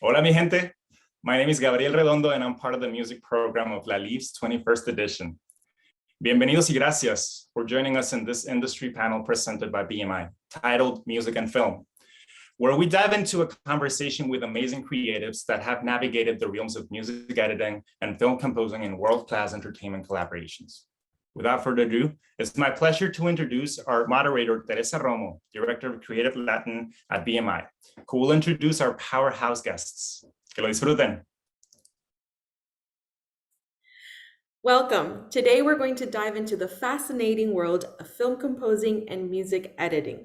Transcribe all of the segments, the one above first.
Hola, mi gente. My name is Gabriel Redondo, and I'm part of the music program of LALIFF's 21st edition. Bienvenidos y gracias for joining us in this industry panel presented by BMI, titled Music and Film, where we dive into a conversation with amazing creatives that have navigated the realms of music editing and film composing in world-class entertainment collaborations. Without further ado, it's my pleasure to introduce our moderator, Teresa Romo, Director of Creative Latin at BMI, who will introduce our powerhouse guests. Que lo disfruten. Welcome. Today we're going to dive into the fascinating world of film composing and music editing.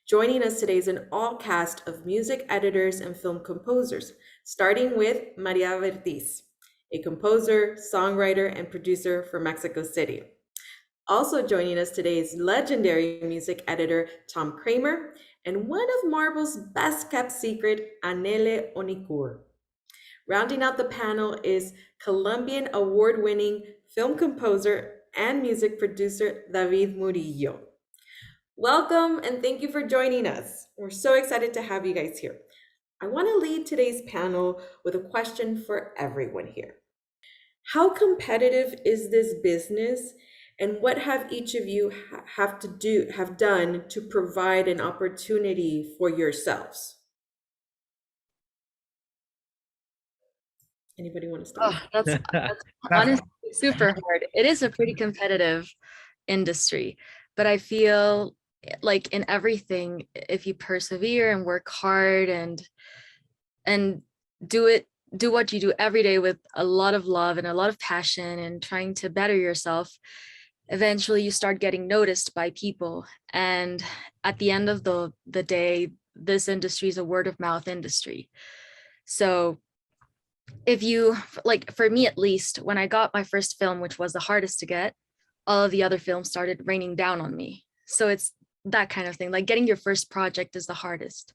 Joining us today is an all cast of music editors and film composers, starting with Maria Vertiz, a composer, songwriter, and producer from Mexico City. Also joining us today is legendary music editor Tom Kramer and one of Marvel's best kept secret, Anele Onicourt. Rounding out the panel is Colombian award-winning film composer and music producer David Murillo. Welcome and thank you for joining us. We're so excited to have you guys here. I want to lead today's panel with a question for everyone here. How competitive is this business, and what have each of you have done to provide an opportunity for yourselves? Anybody want to start? Oh, that's honestly super hard. It is a pretty competitive industry, but I feel like in everything, if you persevere and work hard and do what you do every day with a lot of love and a lot of passion and trying to better yourself, eventually you start getting noticed by people. And at the end of the day, this industry is a word of mouth industry. So if you, like for me at least, when I got my first film, which was the hardest to get, all of the other films started raining down on me. So it's that kind of thing, like getting your first project is the hardest.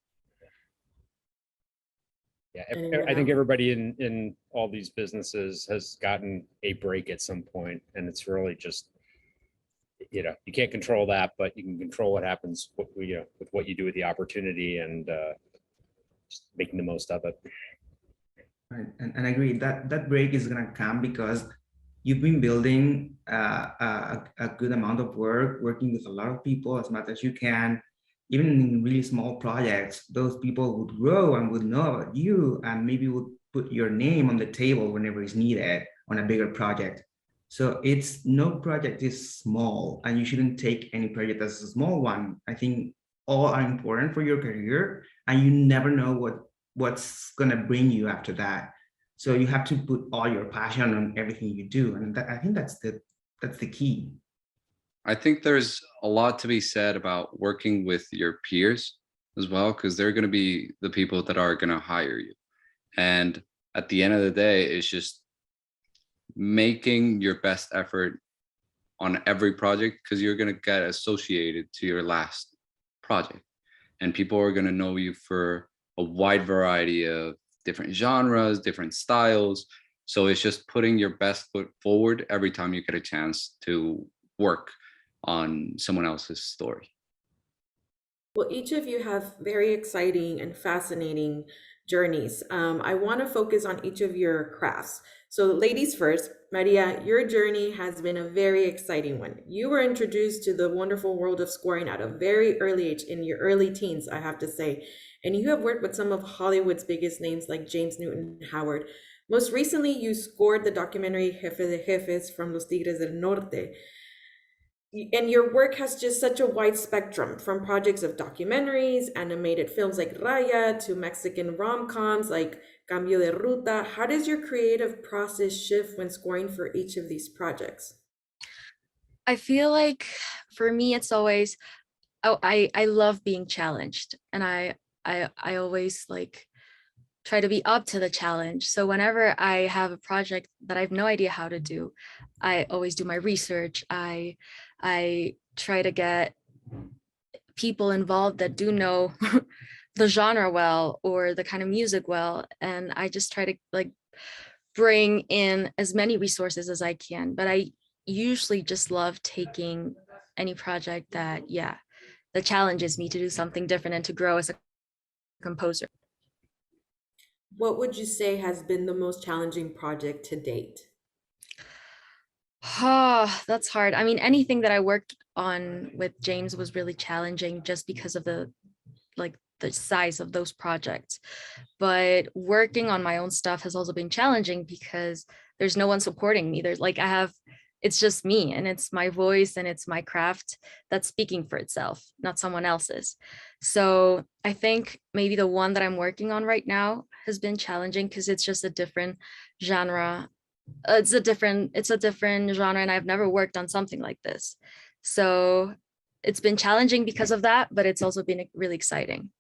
Yeah, I think everybody in all these businesses has gotten a break at some point, and it's really just, you can't control that, but you can control what happens with what you do with the opportunity and just making the most of it. Right, and I agree that break is gonna come because you've been building a good amount of work, working with a lot of people as much as you can. Even in really small projects, those people would grow and would know about you and maybe would put your name on the table whenever it's needed on a bigger project. So no project is small, and you shouldn't take any project as a small one. I think all are important for your career, and you never know what's gonna bring you after that. So you have to put all your passion on everything you do, and I think that's the key. I think there's a lot to be said about working with your peers as well, because they're going to be the people that are going to hire you. And at the end of the day, it's just making your best effort on every project, because you're going to get associated to your last project. And people are going to know you for a wide variety of different genres, different styles. So it's just putting your best foot forward every time you get a chance to work on someone else's story. Well, each of you have very exciting and fascinating journeys. I want to focus on each of your crafts. So ladies first, Maria, your journey has been a very exciting one. You were introduced to the wonderful world of scoring at a very early age, in your early teens, I have to say. And you have worked with some of Hollywood's biggest names like James Newton Howard. Most recently, you scored the documentary Jefe de Jefes from Los Tigres del Norte. And your work has just such a wide spectrum, from projects of documentaries, animated films like Raya, to Mexican rom-coms like Cambio de Ruta. How does your creative process shift when scoring for each of these projects? I feel like for me, it's always, I love being challenged, and I always like try to be up to the challenge. So whenever I have a project that I have no idea how to do, I always do my research. I try to get people involved that do know the genre well or the kind of music well, and I just try to like bring in as many resources as I can. But I usually just love taking any project that challenges me to do something different and to grow as a composer. What would you say has been the most challenging project to date? That's hard. I mean, anything that I worked on with James was really challenging just because of the size of those projects. But working on my own stuff has also been challenging because there's no one supporting me. It's just me and it's my voice and it's my craft that's speaking for itself, not someone else's. So I think maybe the one that I'm working on right now has been challenging because it's just a different genre. It's a different genre and I've never worked on something like this. So it's been challenging because of that, but it's also been really exciting.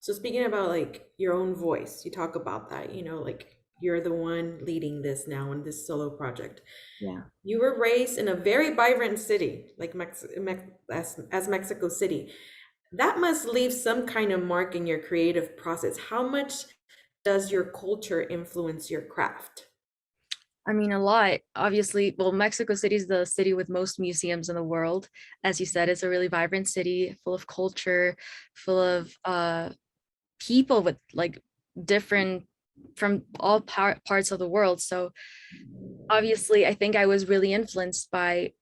So speaking about like your own voice, you talk about that, like you're the one leading this now in this solo project. Yeah. You were raised in a very vibrant city, like as Mexico City. That must leave some kind of mark in your creative process. How much does your culture influence your craft? I mean, a lot. Obviously, well, Mexico City is the city with most museums in the world. As you said, it's a really vibrant city, full of culture, full of people with like different from all parts of the world. So obviously, I think I was really influenced by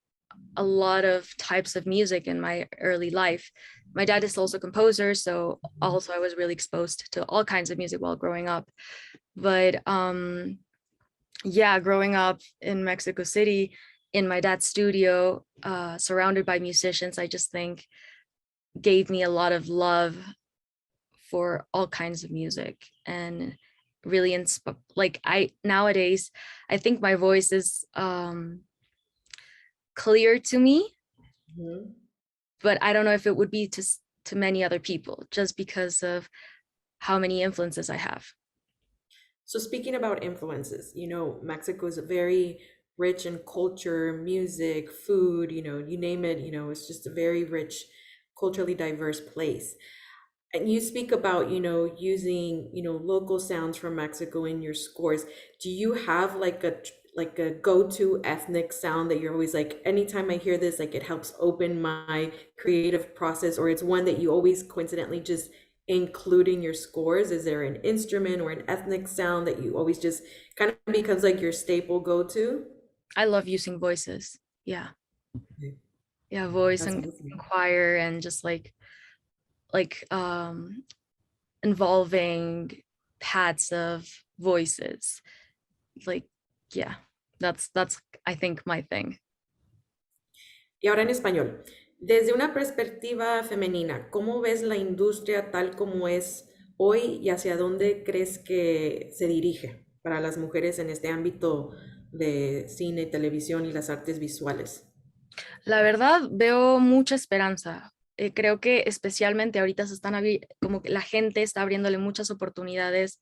a lot of types of music in my early life. My dad is also a composer, so also I was really exposed to all kinds of music while growing up. But yeah, growing up in Mexico City in my dad's studio, surrounded by musicians, I just think gave me a lot of love for all kinds of music and really like I nowadays I think my voice is clear to me, Mhm. but I don't know if it would be to many other people just because of how many influences I have. So speaking about influences, Mexico is a very rich in culture, music, food, you name it, it's just a very rich, culturally diverse place. And you speak about, using, local sounds from Mexico in your scores. Do you have like a go-to ethnic sound that you're always like, anytime I hear this, like it helps open my creative process, or it's one that you always coincidentally just include in your scores? Is there an instrument or an ethnic sound that you always just kind of becomes like your staple go-to? I love using voices. Yeah. Okay. Yeah, voice That's and awesome. choir and just like involving pads of voices. Like, yeah, that's I think my thing. Y ahora en español, desde una perspectiva femenina, ¿cómo ves la industria tal como es hoy y hacia dónde crees que se dirige para las mujeres en este ámbito de cine, televisión y las artes visuales? La verdad, veo mucha esperanza. Creo que especialmente ahorita como que la gente está abriéndole muchas oportunidades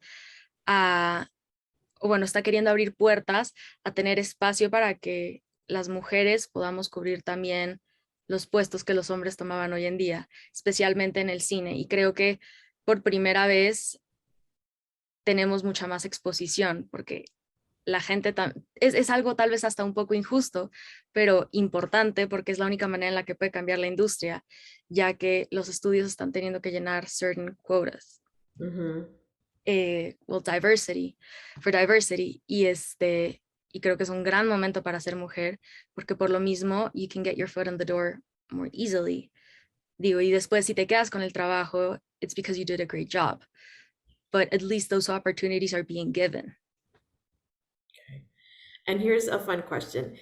a, o bueno, está queriendo abrir puertas a tener espacio para que las mujeres podamos cubrir también los puestos que los hombres tomaban hoy en día, especialmente en el cine. Y creo que por primera vez tenemos mucha más exposición, porque la gente es algo tal vez hasta un poco injusto, pero importante porque es la única manera en la que puede cambiar la industria, ya que los estudios están teniendo que llenar certain quotas. Ujú. Well, for diversity, y creo que es un gran momento para ser mujer, porque por lo mismo, you can get your foot in the door more easily. Digo, y después si te quedas con el trabajo, it's because you did a great job. But at least those opportunities are being given. And here's a fun question.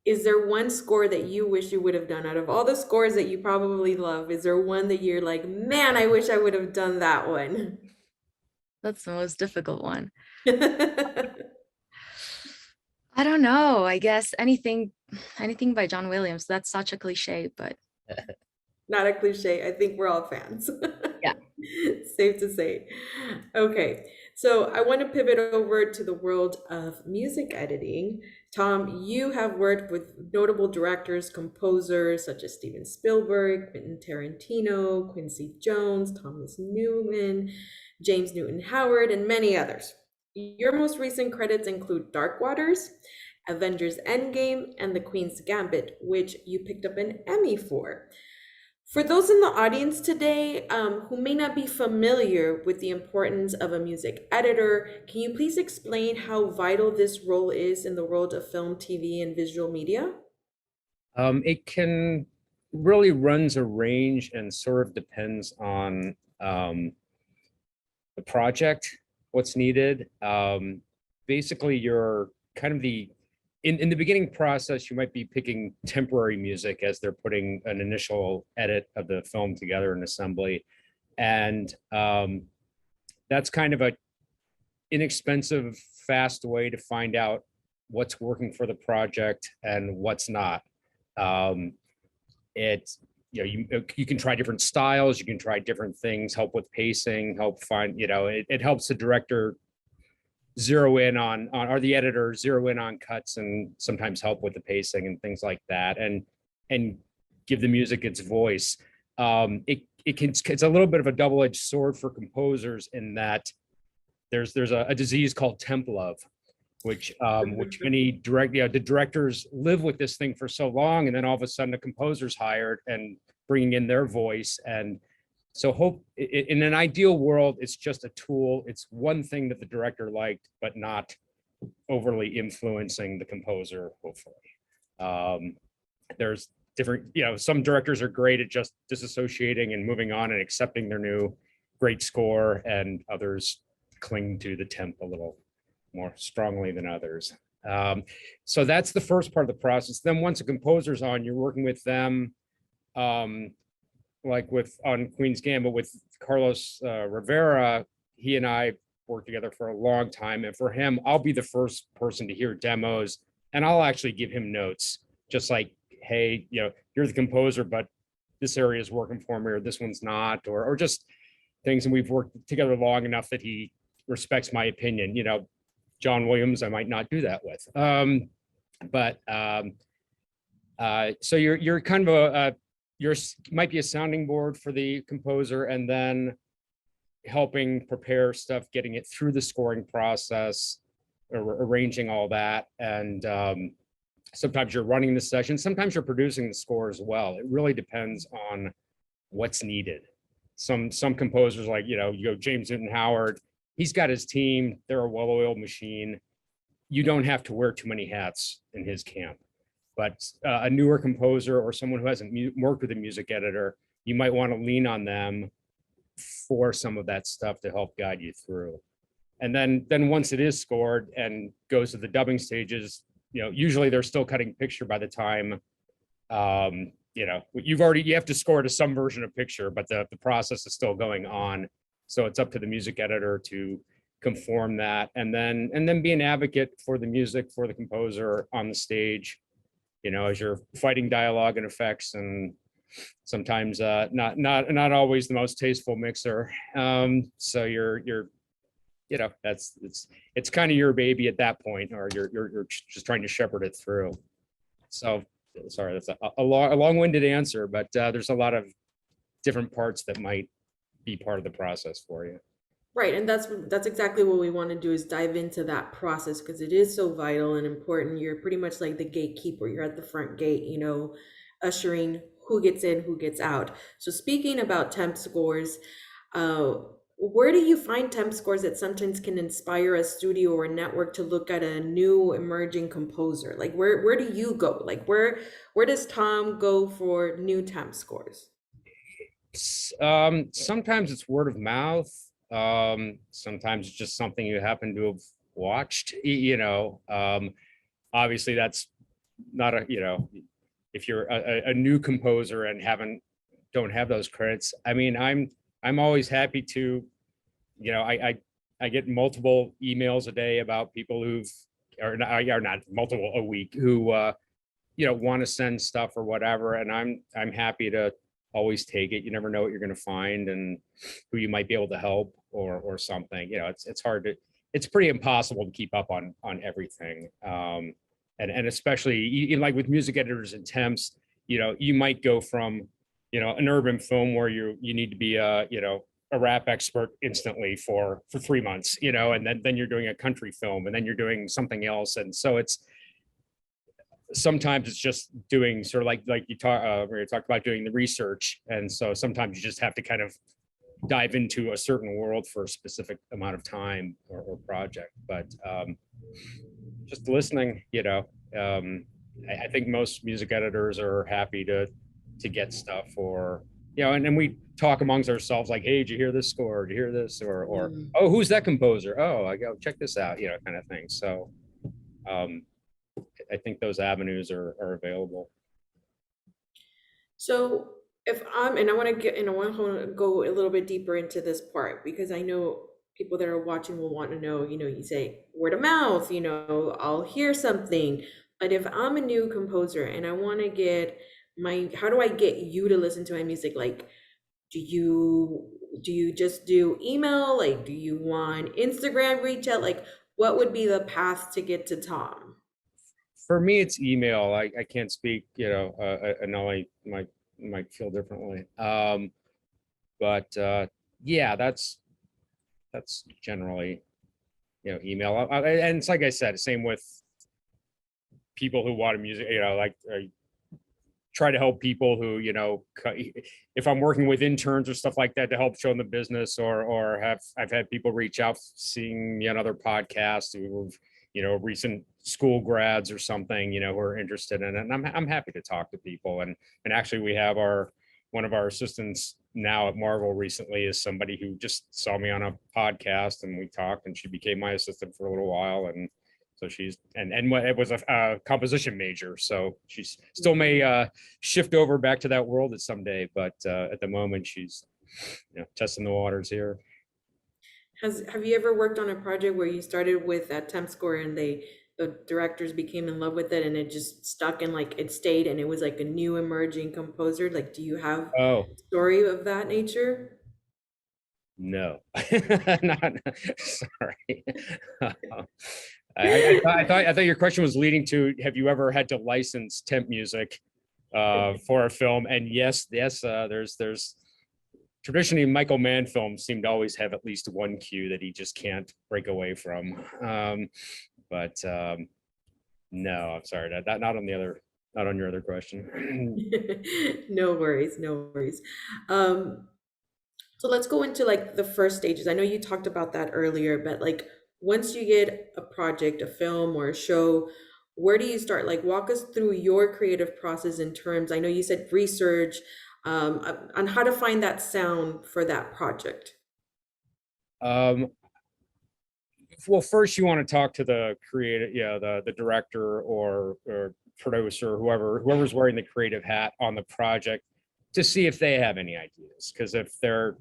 Is there one score that you wish you would have done out of all the scores that you probably love? Is there one that you're like, man, I wish I would have done that one? That's the most difficult one. I don't know. I guess anything by John Williams. That's such a cliche, but Not a cliche. I think we're all fans. Yeah. Safe to say. Okay, so I want to pivot over to the world of music editing. Tom, you have worked with notable directors, composers such as Steven Spielberg, Quentin Tarantino, Quincy Jones, Thomas Newman, James Newton Howard, and many others. Your most recent credits include Dark Waters, Avengers Endgame, and The Queen's Gambit, which you picked up an Emmy for. For those in the audience today who may not be familiar with the importance of a music editor, can you please explain how vital this role is in the world of film, TV, and visual media? It can really runs a range and sort of depends on the project, what's needed. Basically, you're kind of in the beginning process, you might be picking temporary music as they're putting an initial edit of the film together in assembly. And that's kind of a inexpensive, fast way to find out what's working for the project and what's not. It's, you can try different styles, you can try different things, help with pacing, help find, it helps the director zero in on or the editor zero in on cuts and sometimes help with the pacing and things like that, and give the music its voice. It's a little bit of a double-edged sword for composers in that there's a disease called temp love, which many the directors live with this thing for so long, and then all of a sudden a composer's hired and bringing in their voice. And so in an ideal world, it's just a tool. It's one thing that the director liked, but not overly influencing the composer, hopefully. There's different, some directors are great at just disassociating and moving on and accepting their new great score, and others cling to the temp a little more strongly than others. So that's the first part of the process. Then once a composer's on, you're working with them, like on Queen's Gambit with Carlos Rivera. He and I worked together for a long time, and for him, I'll be the first person to hear demos, and I'll actually give him notes, just like, hey, you're the composer, but this area is working for me, or this one's not, or just things. And we've worked together long enough that he respects my opinion. John Williams, I might not do that with. So you're kind of might be a sounding board for the composer, and then helping prepare stuff, getting it through the scoring process, or arranging all that. And sometimes you're running the session, sometimes you're producing the score as well. It really depends on what's needed. Some composers, like, you go James Newton Howard, he's got his team, they're a well-oiled machine. You don't have to wear too many hats in his camp. But a newer composer or someone who hasn't worked with a music editor, you might want to lean on them for some of that stuff to help guide you through. And then once it is scored and goes to the dubbing stages, usually they're still cutting picture by the time, you have to score to some version of picture, but the process is still going on. So it's up to the music editor to conform that, and then be an advocate for the music for the composer on the stage, as you're fighting dialogue and effects, and sometimes not always the most tasteful mixer. So it's kind of your baby at that point, or you're just trying to shepherd it through. So sorry, that's a long-winded answer, but there's a lot of different parts that might be part of the process for you. Right, and that's exactly what we want to do, is dive into that process, because it is so vital and important. You're pretty much like the gatekeeper. You're at the front gate, ushering who gets in, who gets out. So speaking about temp scores, where do you find temp scores that sometimes can inspire a studio or a network to look at a new emerging composer? Like where do you go? Like where does Tom go for new temp scores? Sometimes it's word of mouth. Sometimes it's just something you happen to have watched. Obviously that's not if you're a new composer and don't have those credits. I mean, I'm always happy to, I get multiple emails a day about people are not multiple a week, who want to send stuff or whatever, and I'm happy to always take it. You never know what you're going to find and who you might be able to help or something. It's pretty impossible to keep up on everything. And especially like with music editors and temps, you might go from, an urban film where you need to be a rap expert instantly for 3 months, and then you're doing a country film, and then you're doing something else. And so sometimes it's just doing sort of like you where you talked about doing the research. And so sometimes you just have to kind of dive into a certain world for a specific amount of time or project. But just listening, I think most music editors are happy to get stuff, or and then we talk amongst ourselves like, hey, did you hear this score? Did you hear this? Or oh, who's that composer? Oh, I go check this out, kind of thing. So I think those avenues are available. So if and I want to go a little bit deeper into this part, because I know people that are watching will want to know, you say word of mouth, I'll hear something. But if I'm a new composer and I want to get how do I get you to listen to my music? Like, do you just do email? Like, do you want Instagram reach out? Like, what would be the path to get to Tom? For me, it's email. I can't speak, and I might feel differently. But yeah, that's generally, email. And it's like I said, same with people who want music, like I try to help people who, if I'm working with interns or stuff like that to help show them the business, or I've had people reach out, seeing me on other podcasts who have, recent school grads or something, who are interested in it. And I'm happy to talk to people. And actually we have one of our assistants now at Marvel recently is somebody who just saw me on a podcast, and we talked, and she became my assistant for a little while. And so she's, and it was a composition major. So she's still may shift over back to that world at someday, but at the moment she's testing the waters here. Have you ever worked on a project where you started with that temp score and the directors became in love with it and it just stuck and like it stayed and it was like a new emerging composer? Like, do you have a story of that nature? No, not sorry. I thought your question was leading to, have you ever had to license temp music for a film? And yes, there's traditionally Michael Mann films seem to always have at least one cue that he just can't break away from. But no, I'm sorry, that not on your other question. No worries. So let's go into like the first stages. I know you talked about that earlier, but like once you get a project, a film or a show, where do you start? Like, walk us through your creative process in terms, I know you said research, on how to find that sound for that project. Well, first you want to talk to the creative, the director or producer, whoever's wearing the creative hat on the project, to see if they have any ideas. Because if they're,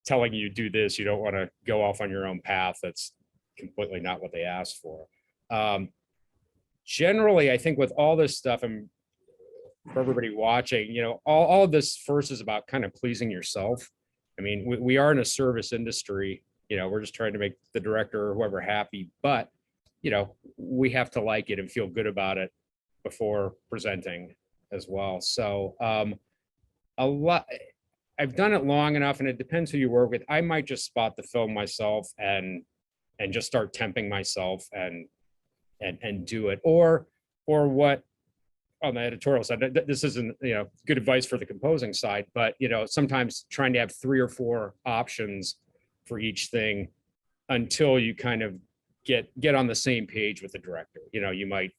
telling you do this, you don't want to go off on your own path. That's completely not what they asked for. Generally, I think with all this stuff, and for everybody watching, all of this first is about kind of pleasing yourself. I mean, we are in a service industry. We're just trying to make the director or whoever happy, but we have to like it and feel good about it before presenting as well. So I've done it long enough, and it depends who you work with. I might just spot the film myself and just start temping myself and do it, or what on the editorial side. This isn't good advice for the composing side, but sometimes trying to have 3 or 4 options for each thing until you kind of get on the same page with the director. You might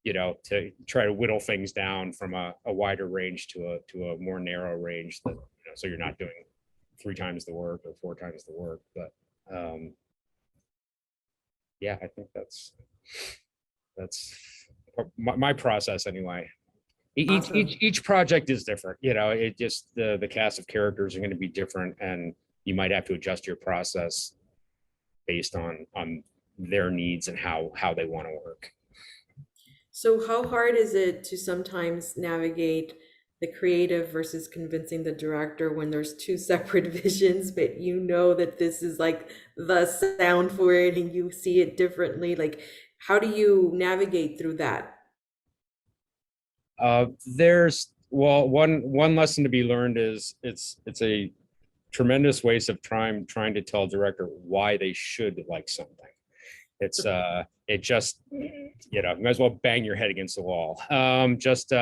to try to whittle things down from a wider range to a more narrow range, that so you're not doing 3 times the work or 4 times the work. But yeah, I think that's my process anyway. Awesome. Each project is different. It just the cast of characters are going to be different, and you might have to adjust your process based on their needs and how they want to work. So how hard is it to sometimes navigate the creative versus convincing the director when there's 2 separate visions, but that this is like the sound for it and you see it differently? Like, how do you navigate through that? There's one lesson to be learned is it's a tremendous waste of time trying to tell a director why they should like something. It's it just, you know, you might as well bang your head against the wall. Just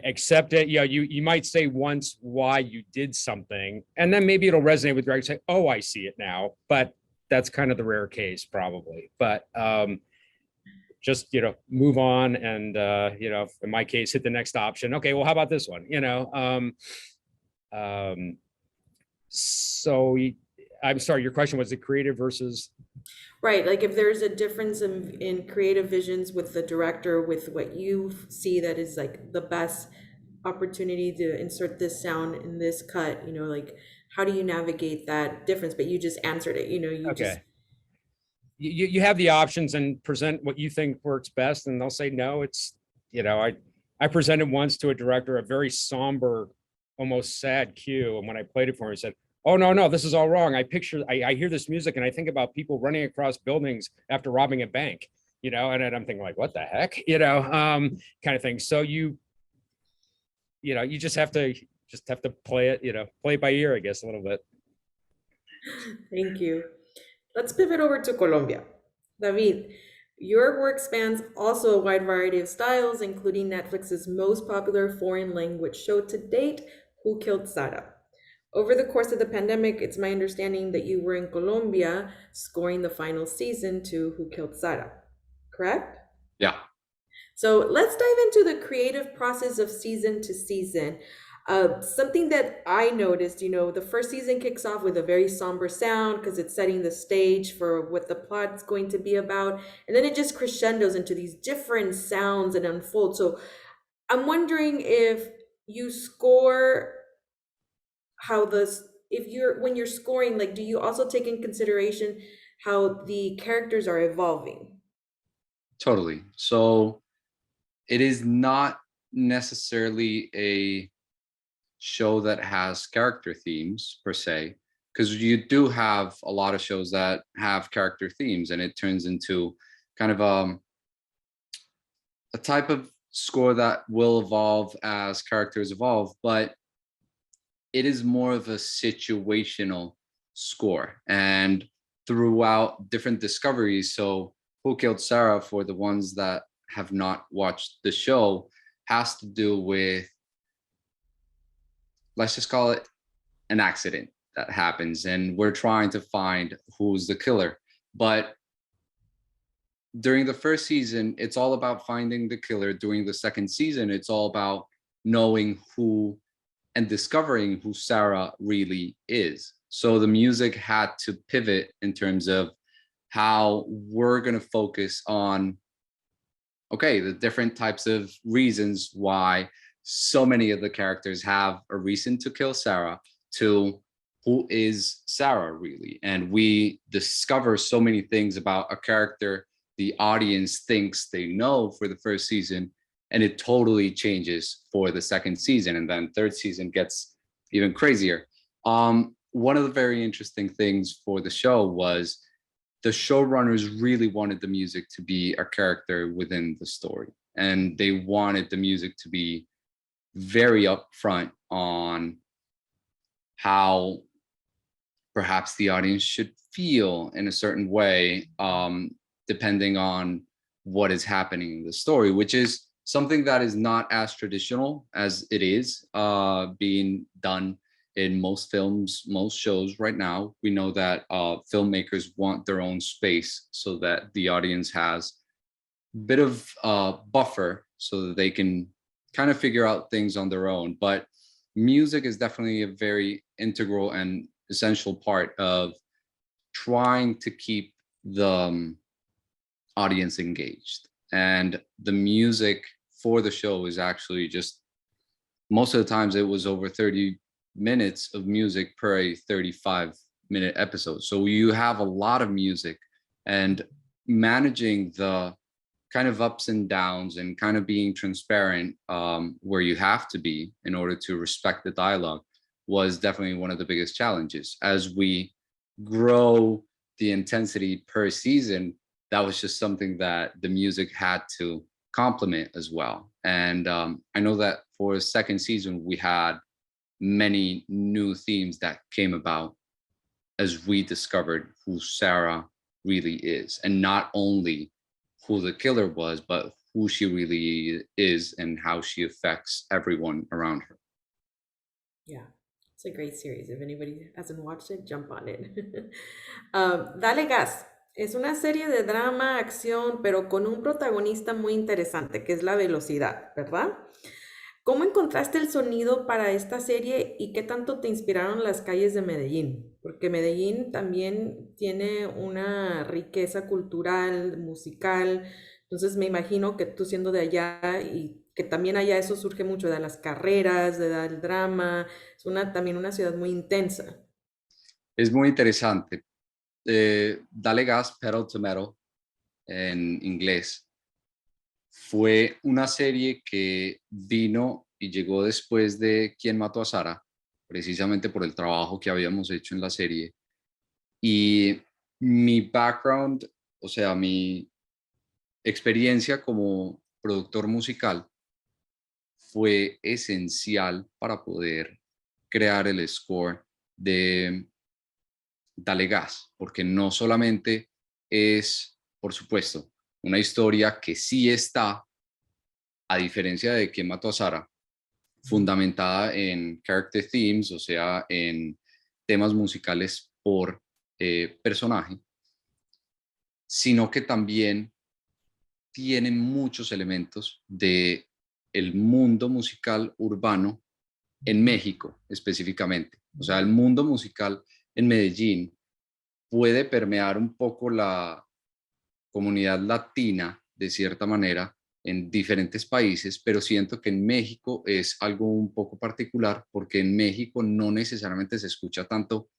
accept it. Yeah, you might say once why you did something, and then maybe it'll resonate with you. Say, oh, I see it now. But that's kind of the rare case, probably. But just, you know, move on, and you know, in my case, hit the next option. Okay, well, how about this one? You know, so I'm sorry, your question was the creative versus. Right, like if there's a difference in creative visions with the director, with what you see that is like the best opportunity to insert this sound in this cut, you know, like how do you navigate that difference? But you just answered it, you know, you just. Okay. You have the options and present what you think works best, and they'll say no. It's, you know, I presented once to a director a very somber, almost sad cue, and when I played it for him, he said, oh, no, this is all wrong. I hear this music and I think about people running across buildings after robbing a bank, you know, and I'm thinking like, what the heck, you know, kind of thing. So you know, you just have to play it, you know, play it by ear, I guess, a little bit. Thank you. Let's pivot over to Colombia. David, your work spans also a wide variety of styles, including Netflix's most popular foreign language show to date, Who Killed Sarah? Over the course of the pandemic, it's my understanding that you were in Colombia scoring the final season to Who Killed Sarah, correct? Yeah. So let's dive into the creative process of season to season. Something that I noticed, you know, the first season kicks off with a very somber sound because it's setting the stage for what the plot's going to be about. And then it just crescendos into these different sounds and unfolds. So I'm wondering if you score when you're scoring, like, do you also take in consideration how the characters are evolving? Totally. So it is not necessarily a show that has character themes per se, because you do have a lot of shows that have character themes, and it turns into kind of a type of score that will evolve as characters evolve, but it is more of a situational score. And throughout different discoveries, so Who Killed Sarah, for the ones that have not watched the show, has to do with, let's just call it an accident that happens, and we're trying to find who's the killer. But during the first season, it's all about finding the killer. During the second season, it's all about knowing who and discovering who Sarah really is. So the music had to pivot in terms of how we're going to focus on, okay, the different types of reasons why so many of the characters have a reason to kill Sarah, to who is Sarah really. And we discover so many things about a character the audience thinks they know for the first season, and it totally changes for the second season, and then third season gets even crazier. One of the very interesting things for the show was the showrunners really wanted the music to be a character within the story, and they wanted the music to be very upfront on how perhaps the audience should feel in a certain way, depending on what is happening in the story, which is something that is not as traditional as it is being done in most films, most shows right now. We know that filmmakers want their own space so that the audience has a bit of buffer so that they can kind of figure out things on their own. But music is definitely a very integral and essential part of trying to keep the audience engaged. And the music for the show is actually just, most of the times it was over 30 minutes of music per a 35-minute episode. So you have a lot of music, and managing the kind of ups and downs and kind of being transparent where you have to be in order to respect the dialogue was definitely one of the biggest challenges. As we grow the intensity per season, that was just something that the music had to complement as well. And I know that for the second season, we had many new themes that came about as we discovered who Sarah really is, and not only who the killer was, but who she really is and how she affects everyone around her. Yeah, it's a great series. If anybody hasn't watched it, jump on it. Dale Gas es una serie de drama, acción, pero con un protagonista muy interesante, que es la velocidad, ¿verdad? ¿Cómo encontraste el sonido para esta serie y qué tanto te inspiraron las calles de Medellín? Porque Medellín también tiene una riqueza cultural, musical. Entonces me imagino que tú siendo de allá y que también allá eso surge mucho de las carreras, del drama. Es también una ciudad muy intensa. Es muy interesante. Dale Gas, Pedal to Metal en inglés. Fue una serie que vino y llegó después de ¿Quién mató a Sara? Precisamente por el trabajo que habíamos hecho en la serie. Y mi background, o sea, mi experiencia como productor musical fue esencial para poder crear el score de Dale Gas, porque no solamente es, por supuesto, una historia que sí está, a diferencia de ¿Quién mató a Sara?, fundamentada en character themes, o sea, en temas musicales por personaje, sino que también tiene muchos elementos de el mundo musical urbano en México específicamente. O sea, el mundo musical en Medellín puede permear un poco la comunidad latina de cierta manera en diferentes países, pero siento que en México es algo un poco particular porque en México no necesariamente se escucha tanto.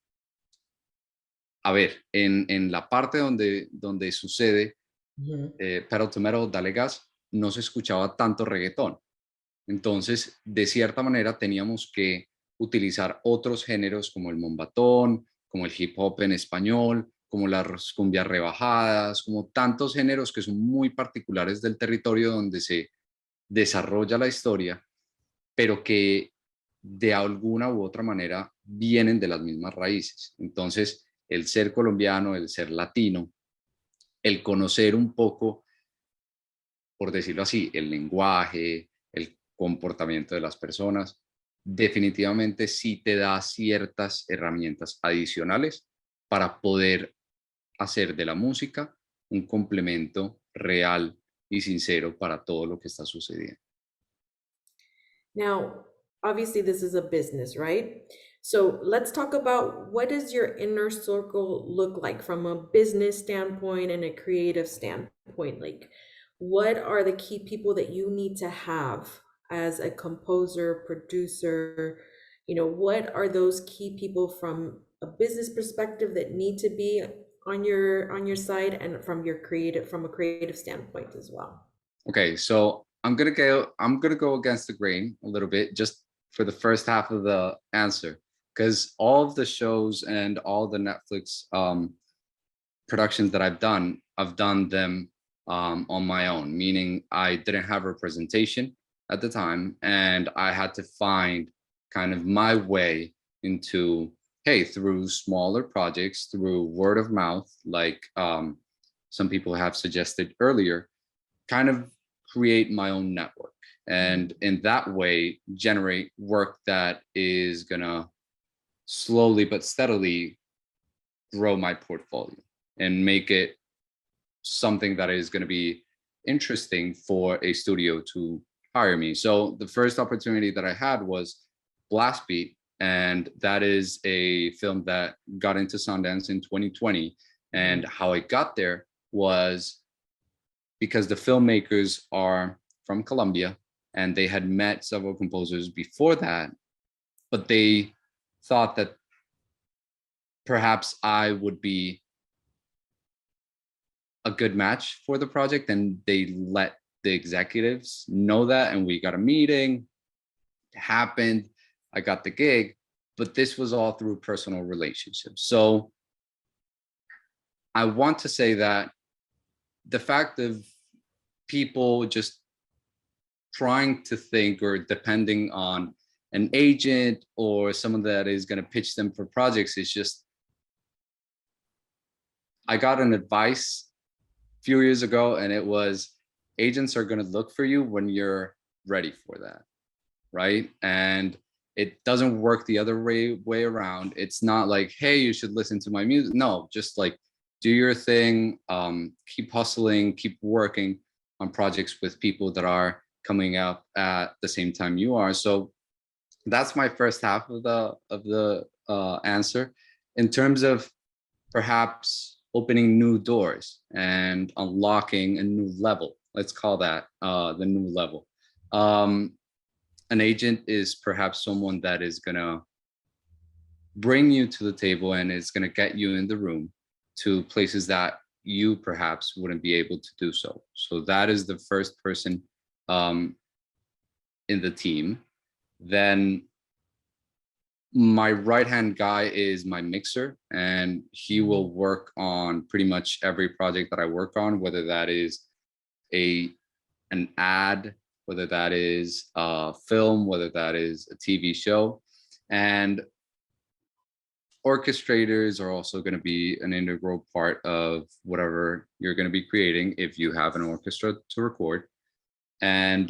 A ver, en la parte donde sucede Pedal to Metal, Dale Gas, no se escuchaba tanto reggaetón. Entonces, de cierta manera, teníamos que utilizar otros géneros como el mombatón, como el hip hop en español, como las cumbias rebajadas, como tantos géneros que son muy particulares del territorio donde se desarrolla la historia, pero que de alguna u otra manera vienen de las mismas raíces. Entonces, el ser colombiano, el ser latino, el conocer un poco, por decirlo así, el lenguaje, el comportamiento de las personas, definitivamente sí te da ciertas herramientas adicionales para poder hacer de la música un complemento real y sincero para todo lo que está sucediendo. Now, obviously, this is a business, right? So let's talk about what does your inner circle look like from a business standpoint and a creative standpoint? Like, what are the key people that you need to have as a composer, producer? You know, what are those key people from a business perspective that need to be on your side and from a creative standpoint as well? Okay, so I'm gonna go against the grain a little bit just for the first half of the answer, because all of the shows and all the Netflix productions that I've done them on my own, meaning I didn't have representation at the time, and I had to find kind of my way into, hey, through smaller projects, through word of mouth, like some people have suggested earlier, kind of create my own network, and in that way generate work that is gonna slowly but steadily grow my portfolio and make it something that is going to be interesting for a studio to hire me. So the first opportunity that I had was Blast Beat, and that is a film that got into Sundance in 2020. And how I got there was because the filmmakers are from Colombia and they had met several composers before that, but they thought that perhaps I would be a good match for the project, and they let the executives know that, and we got a meeting. It happened, I got the gig, but this was all through personal relationships. So I want to say that the fact of people just trying to think or depending on an agent or someone that is going to pitch them for projects is just, I got an advice a few years ago, and it was agents are going to look for you when you're ready for that, right? And it doesn't work the other way around. It's not like, hey, you should listen to my music. No, just like do your thing, keep hustling, keep working on projects with people that are coming out at the same time you are. So that's my first half of the answer. In terms of perhaps opening new doors and unlocking a new level, let's call that the new level. An agent is perhaps someone that is gonna bring you to the table and is gonna get you in the room to places that you perhaps wouldn't be able to do so. So that is the first person in the team. Then my right-hand guy is my mixer, and he will work on pretty much every project that I work on, whether that is an ad, whether that is a film, whether that is a TV show. And orchestrators are also going to be an integral part of whatever you're going to be creating if you have an orchestra to record. And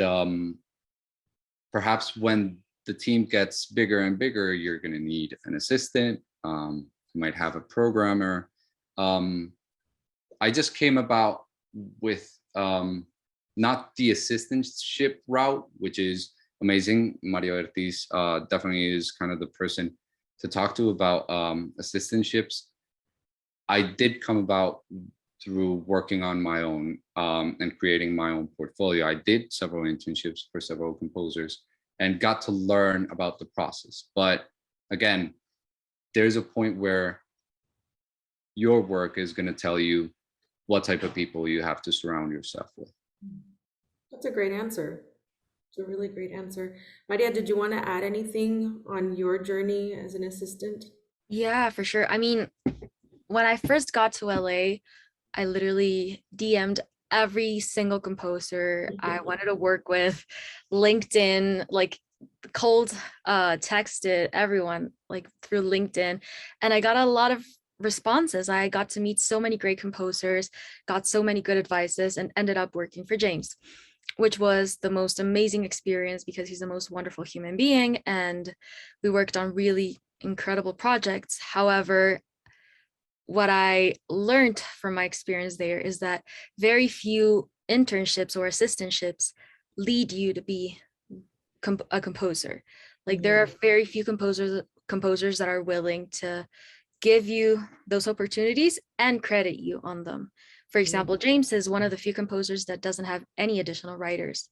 perhaps when the team gets bigger and bigger, you're going to need an assistant. You might have a programmer. I just came about with not the assistantship route, which is amazing. Mario Ortiz definitely is kind of the person to talk to about assistantships. I did come about through working on my own and creating my own portfolio. I did several internships for several composers and got to learn about the process. But again, there's a point where your work is going to tell you what type of people you have to surround yourself with. That's a great answer. It's a really great answer. Maria, did you want to add anything on your journey as an assistant? Yeah, for sure. I mean, when I first got to LA, I literally DM'd every single composer I wanted to work with, LinkedIn, like cold texted everyone like through LinkedIn, and I got a lot of responses. I got to meet so many great composers, got so many good advices, and ended up working for James, which was the most amazing experience because he's the most wonderful human being, and we worked on really incredible projects. However, what I learned from my experience there is that very few internships or assistantships lead you to be a composer. Like there are very few composers that are willing to give you those opportunities and credit you on them. For example, James is one of the few composers that doesn't have any additional writers,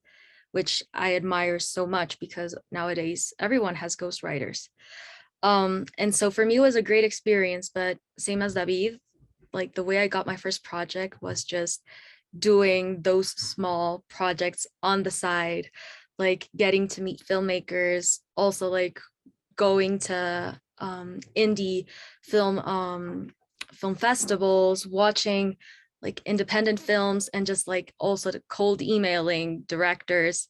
which I admire so much because nowadays everyone has ghostwriters. And so for me, it was a great experience, but same as David, like the way I got my first project was just doing those small projects on the side, like getting to meet filmmakers, also like going to indie film festivals, watching like independent films, and just like also the cold emailing directors.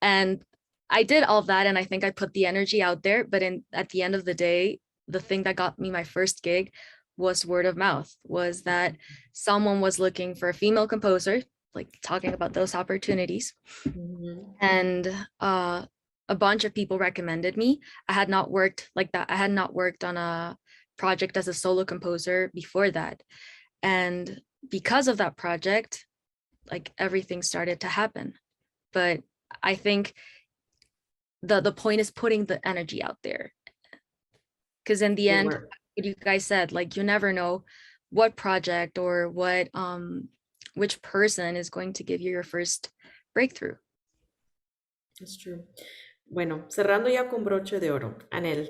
And I did all of that, and I think I put the energy out there, but at the end of the day, the thing that got me my first gig was word of mouth, was that someone was looking for a female composer, like talking about those opportunities. And a bunch of people recommended me. I had not worked like that. I had not worked on a project as a solo composer before that. And because of that project, like everything started to happen. But I think the point is putting the energy out there. Because in the end, what you guys said, like you never know what project or what which person is going to give you your first breakthrough. That's true. Bueno, cerrando ya con broche de oro. Anel,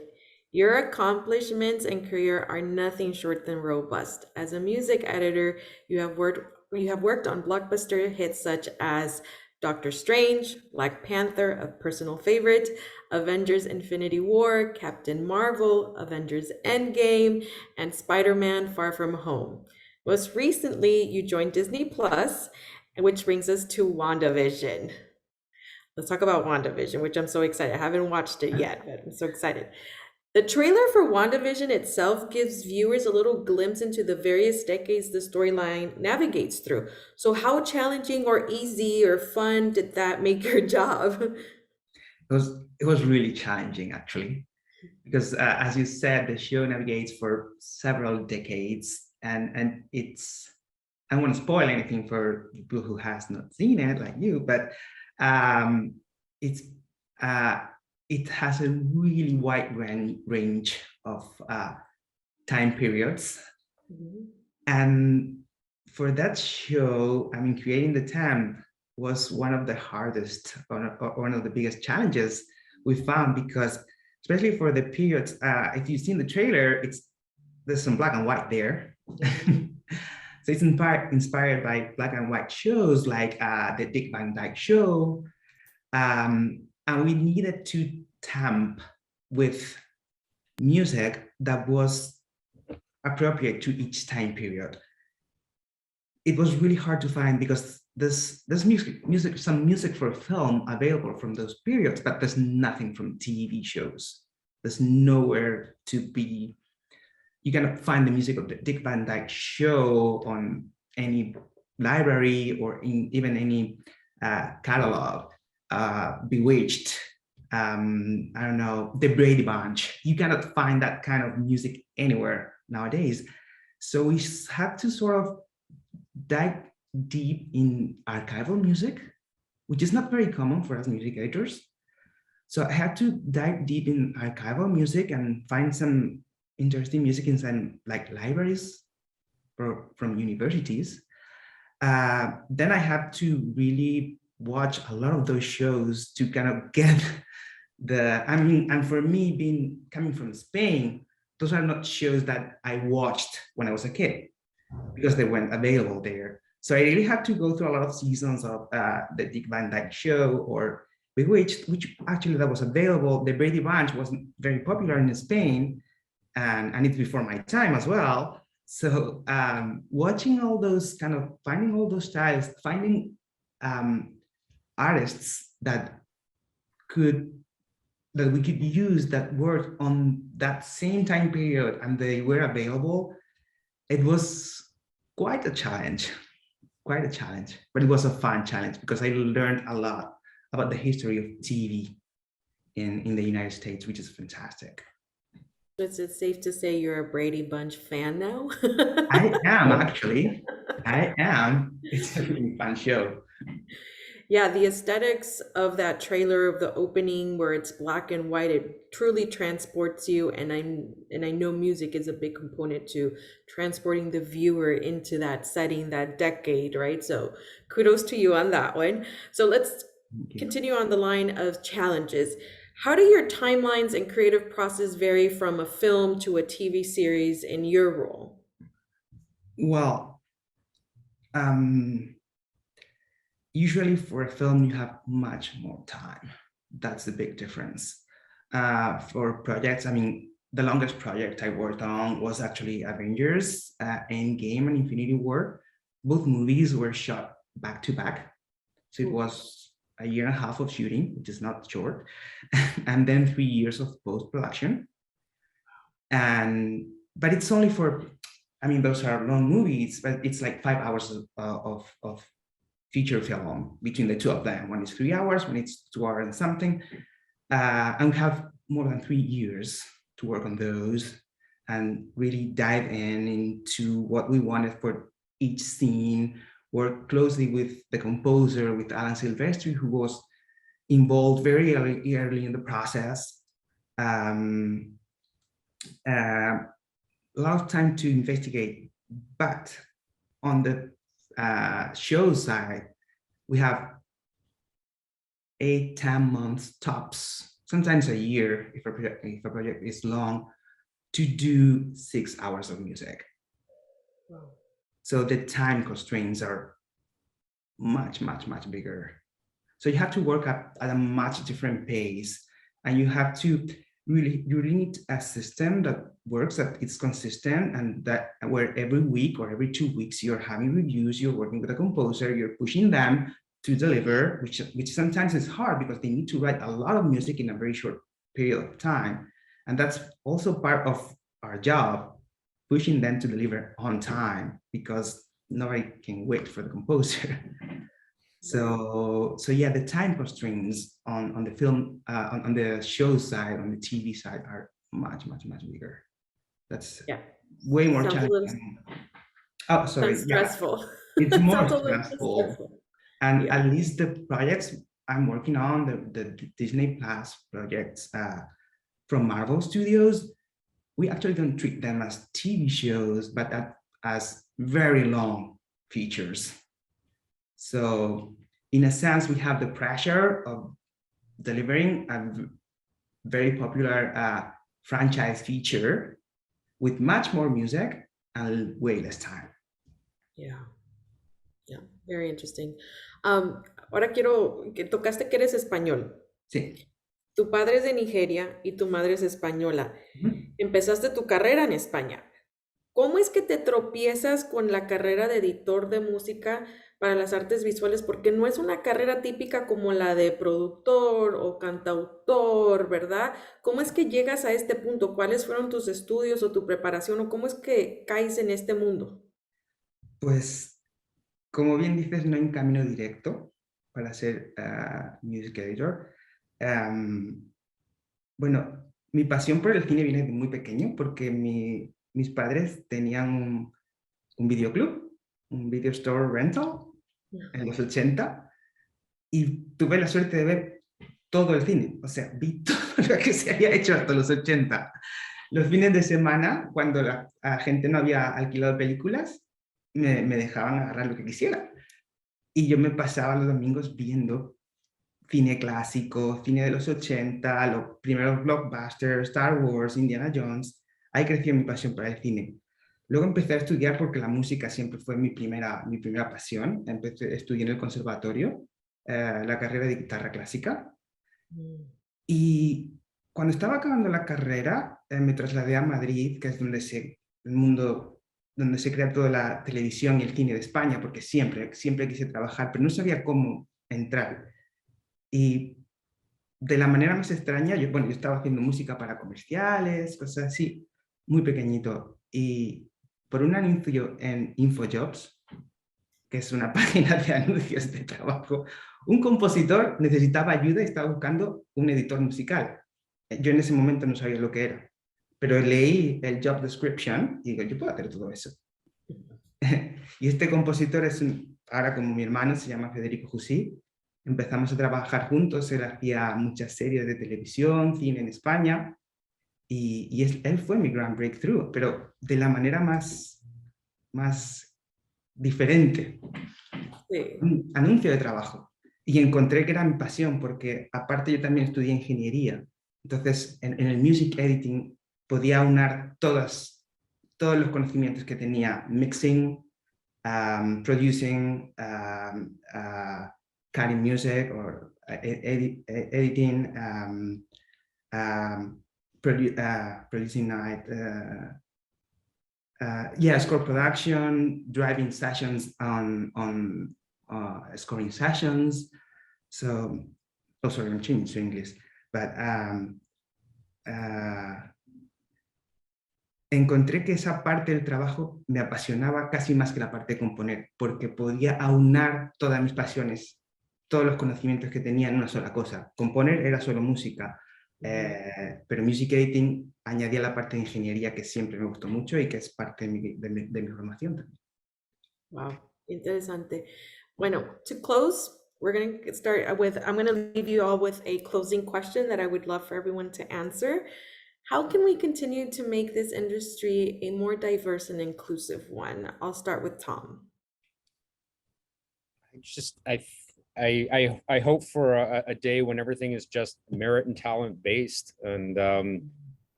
your accomplishments and career are nothing short than robust. As a music editor, you have worked on blockbuster hits such as Doctor Strange, Black Panther, a personal favorite, Avengers Infinity War, Captain Marvel, Avengers Endgame, and Spider-Man Far From Home. Most recently, you joined Disney Plus, which brings us to Wanda Vision. Let's talk about Wanda Vision, which I'm so excited. I haven't watched it yet, but I'm so excited. The trailer for WandaVision itself gives viewers a little glimpse into the various decades the storyline navigates through. So, how challenging or easy or fun did that make your job? It was really challenging, actually, because as you said, the show navigates for several decades, and it's, I don't want to spoil anything for people who has not seen it, like you, but it's it has a really wide range of time periods. Mhm. And for that show, I mean, creating the Temp was one of the hardest, or one of the biggest challenges we found, because especially for the periods, if you've seen the trailer, there's some black and white there. So it's inspired by black and white shows like the Dick Van Dyke Show. And we needed to temp with music that was appropriate to each time period. It was really hard to find, because there's some music for film available from those periods, but there's nothing from TV shows. There's nowhere to be. You cannot find the music of the Dick Van Dyke Show on any library or in even any catalog. Bewitched, I don't know, the Brady Bunch. You cannot find that kind of music anywhere nowadays. So we had to sort of dive deep in archival music, which is not very common for us music editors. So I had to dive deep in archival music and find some interesting music in some like libraries from universities. Then I had to really watch a lot of those shows to kind of get and for me, coming from Spain, those are not shows that I watched when I was a kid, because they weren't available there. So I really had to go through a lot of seasons of the Dick Van Dyke Show or Bewitched, which actually that was available. The Brady Bunch wasn't very popular in Spain, and it's before my time as well. So watching all those finding all those styles, finding artists that we could use that worked on that same time period and they were available, it was quite a challenge, but it was a fun challenge because I learned a lot about the history of TV in the United States, which is fantastic. Is it safe to say you're a Brady Bunch fan now? I am, actually. I am. It's a really fun show. Yeah, the aesthetics of that trailer of the opening where it's black and white, it truly transports you. And I know music is a big component to transporting the viewer into that setting, that decade, right? So kudos to you on that one. So let's continue on the line of challenges. How do your timelines and creative process vary from a film to a TV series in your role? Well, usually for a film, you have much more time. That's the big difference. For projects, I mean, the longest project I worked on was actually Avengers, Endgame and Infinity War. Both movies were shot back to back. So it was a year and a half of shooting, which is not short, and then 3 years of post-production. But it's only for, I mean, those are long movies, but it's like 5 hours of feature film between the two of them. One is 3 hours, one is 2 hours and something. And we have more than 3 years to work on those and really dive into what we wanted for each scene, work closely with the composer, with Alan Silvestri, who was involved very early in the process. A lot of time to investigate, but on the show side, we have 8-10 months tops, sometimes a year if a project is long, to do 6 hours of music. Wow. So the time constraints are much, much, much bigger. So you have to work at a much different pace, and you have to you really need a system that works, that it's consistent, and that where every week or every 2 weeks you're having reviews, you're working with a composer, you're pushing them to deliver, which sometimes is hard because they need to write a lot of music in a very short period of time. And that's also part of our job, pushing them to deliver on time, because nobody can wait for the composer. So yeah, the time constraints on the film, on the show side, on the TV side, are much bigger. That's way more challenging. Oh, sorry. Sounds stressful. It's more Sounds a little stressful. And at least the projects I'm working on, the Disney Plus projects from Marvel Studios, we actually don't treat them as TV shows, but as very long features. So in a sense, we have the pressure of delivering a very popular franchise feature with much more music and way less time. Yeah, very interesting. Ahora quiero que tocaste que eres español. Sí. Tu padre es de Nigeria y tu madre es española. Empezaste tu carrera en España. ¿Cómo es que te tropiezas con la carrera de editor de música para las artes visuales? Porque no es una carrera típica como la de productor o cantautor, ¿verdad? ¿Cómo es que llegas a este punto? ¿Cuáles fueron tus estudios o tu preparación? ¿O cómo es que caes en este mundo? Pues, como bien dices, no hay un camino directo para ser music editor. Bueno, mi pasión por el cine viene de muy pequeño, porque mis padres tenían un videoclub, un video store rental en los 80, y tuve la suerte de ver todo el cine. O sea, vi todo lo que se había hecho hasta los 80. Los fines de semana, cuando la gente no había alquilado películas, me dejaban agarrar lo que quisiera. Y yo me pasaba los domingos viendo cine clásico, cine de los 80, los primeros blockbusters, Star Wars, Indiana Jones. Ahí creció mi pasión por el cine. Luego empecé a estudiar porque la música siempre fue mi primera pasión. Estudié en el conservatorio, la carrera de guitarra clásica. Y cuando estaba acabando la carrera, me trasladé a Madrid, que es donde se crea toda la televisión y el cine de España, porque siempre quise trabajar, pero no sabía cómo entrar. Y de la manera más extraña, yo estaba haciendo música para comerciales, cosas así, muy pequeñito. Y por un anuncio en InfoJobs, que es una página de anuncios de trabajo, un compositor necesitaba ayuda y estaba buscando un editor musical. Yo en ese momento no sabía lo que era, pero leí el job description y digo, yo puedo hacer todo eso. Y este compositor ahora como mi hermano, se llama Federico Jusí. Empezamos a trabajar juntos, él hacía muchas series de televisión, cine en España, y él fue mi gran breakthrough, pero de la manera más diferente. Sí. Un anuncio de trabajo. Y encontré que era mi pasión, porque aparte yo también estudié ingeniería. Entonces, en el music editing podía aunar todos los conocimientos que tenía: mixing, producing, cutting music, or editing, producing night, score production, driving sessions on scoring sessions. So, oh, sorry, I'm changing to English, but encontré que esa parte del trabajo me apasionaba casi más que la parte de componer, porque podía aunar todas mis pasiones, todos los conocimientos que tenía en una sola cosa. Componer era solo música, pero music editing añadía la parte de ingeniería, que siempre me gustó mucho y que es parte de mi formación también. Wow, interesante. Bueno, to close, we're going to start with, I'm going to leave you all with a closing question that I would love for everyone to answer. How can we continue to make this industry a more diverse and inclusive one? I'll start with Tom. I hope for a day when everything is just merit and talent based, and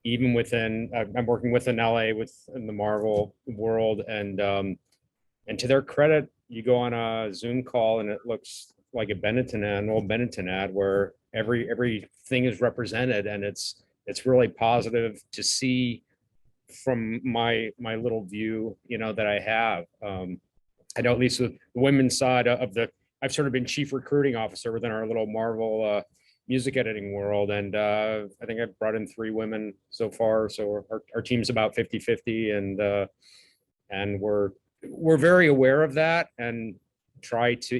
even within, I'm working within LA within the Marvel world, and to their credit, you go on a Zoom call and it looks like a Benetton ad, an old Benetton ad, where everything is represented, and it's really positive to see from my little view, that I have. I know at least with the women's side of I've sort of been chief recruiting officer within our little Marvel music editing world. And I think I've brought in 3 women so far. So our team's about 50-50, and we're very aware of that and try to,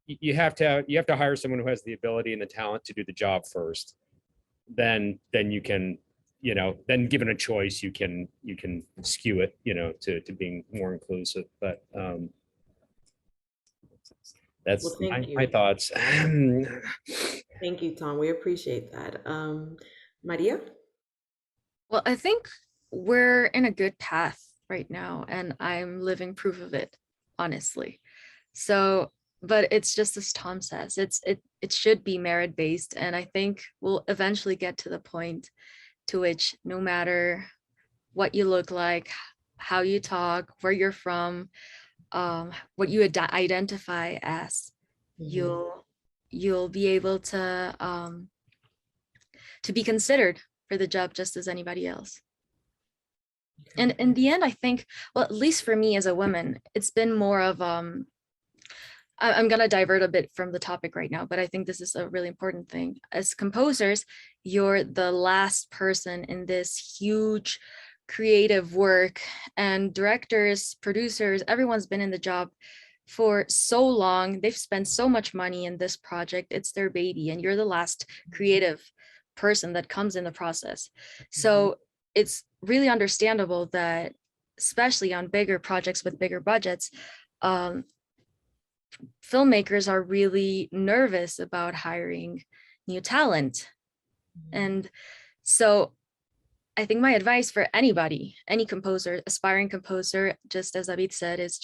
you have to hire someone who has the ability and the talent to do the job first. Then you can, then given a choice, you can skew it, to being more inclusive. But that's Well, thank my you. thoughts. Thank you, Tom. We appreciate that. Maria? Well, I think we're in a good path right now, and I'm living proof of it, honestly. So, but it's just as Tom says, it should be merit based, and I think we'll eventually get to the point to which no matter what you look like, how you talk, where you're from, what you identify as, you'll be able to be considered for the job just as anybody else. And in the end, I think, well, at least for me as a woman, it's been more of I'm going to divert a bit from the topic right now, but I think this is a really important thing. As composers, you're the last person in this huge creative work, and directors, producers, everyone's been in the job for so long. They've spent so much money in this project. It's their baby, and you're the last creative person that comes in the process. So it's really understandable that, especially on bigger projects with bigger budgets, filmmakers are really nervous about hiring new talent. And so I think my advice for anybody, any composer, aspiring composer, just as David said, is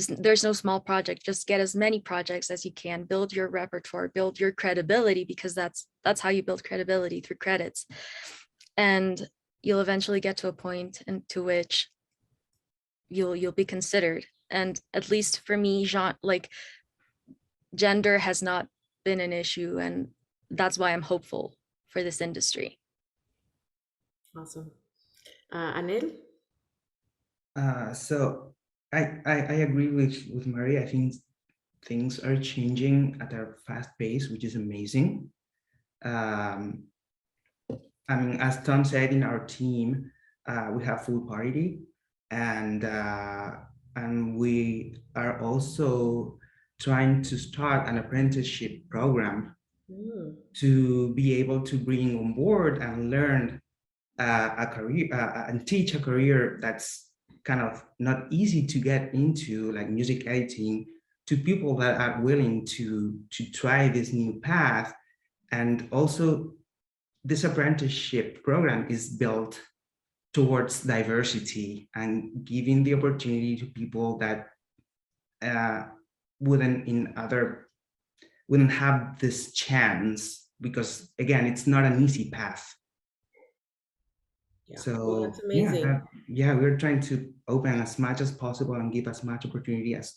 there's no small project. Just get as many projects as you can, build your repertoire, build your credibility, because that's how you build credibility, through credits. And you'll eventually get to a point into which you'll be considered. And at least for me, gender has not been an issue, and that's why I'm hopeful for this industry. Awesome. Anil? So I agree with Maria. I think things are changing at a fast pace, which is amazing. I mean, as Tom said, in our team, we have full parity, and we are also trying to start an apprenticeship program to be able to bring on board and learn a career and teach a career that's kind of not easy to get into, like music editing, to people that are willing to try this new path. And also, this apprenticeship program is built towards diversity and giving the opportunity to people that wouldn't have this chance, because again, it's not an easy path. Yeah. So that's amazing. we're trying to open as much as possible and give as much opportunity as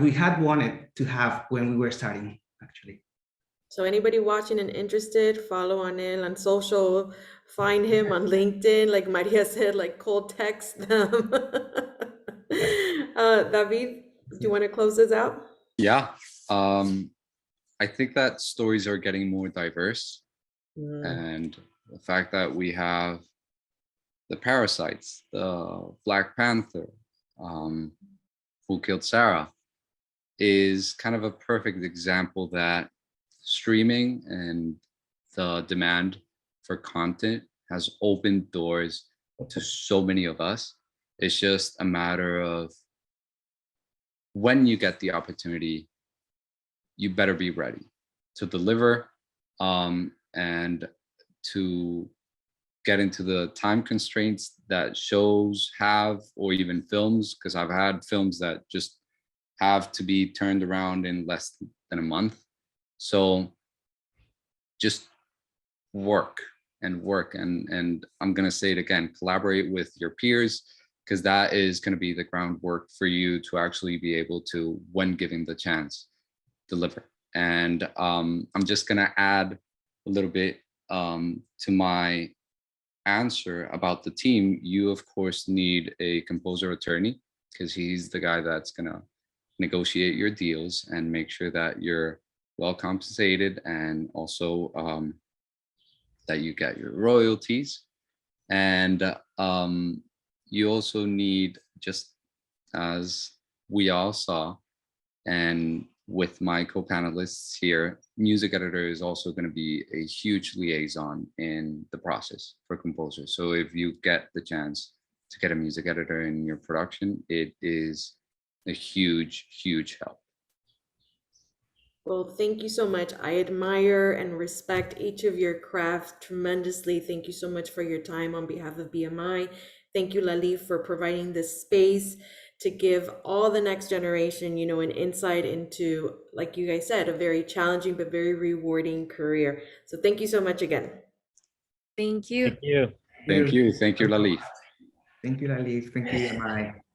we had wanted to have when we were starting, actually. So anybody watching and interested, follow Anil on social, find him on LinkedIn, like Maria said, like cold text them. David, do you want to close this out? Yeah. I think that stories are getting more diverse. And the fact that we have the Parasites, the Black Panther, Who Killed Sarah, is kind of a perfect example that streaming and the demand for content has opened doors to so many of us. It's just a matter of when you get the opportunity, you better be ready to deliver and to get into the time constraints that shows have, or even films, because I've had films that just have to be turned around in less than a month. So just work and work. And I'm going to say it again, collaborate with your peers, because that is going to be the groundwork for you to actually be able to, when given the chance, deliver. And I'm just going to add a little bit to my answer about the team. You, of course, need a composer attorney, because he's the guy that's going to negotiate your deals and make sure that you're well compensated, and also that you get your royalties. And you also need, just as we all saw, and with my co-panelists here, music editor is also going to be a huge liaison in the process for composers. So if you get the chance to get a music editor in your production, it is a huge, huge help. Well, thank you so much. I admire and respect each of your crafts tremendously. Thank you so much for your time on behalf of BMI. Thank you, LALIFF, for providing this space to give all the next generation, an insight into, like you guys said, a very challenging but very rewarding career. So thank you so much again. Thank you. Thank you. Thank you. Thank you, LALIFF. Thank you, LALIFF. Thank you, MI.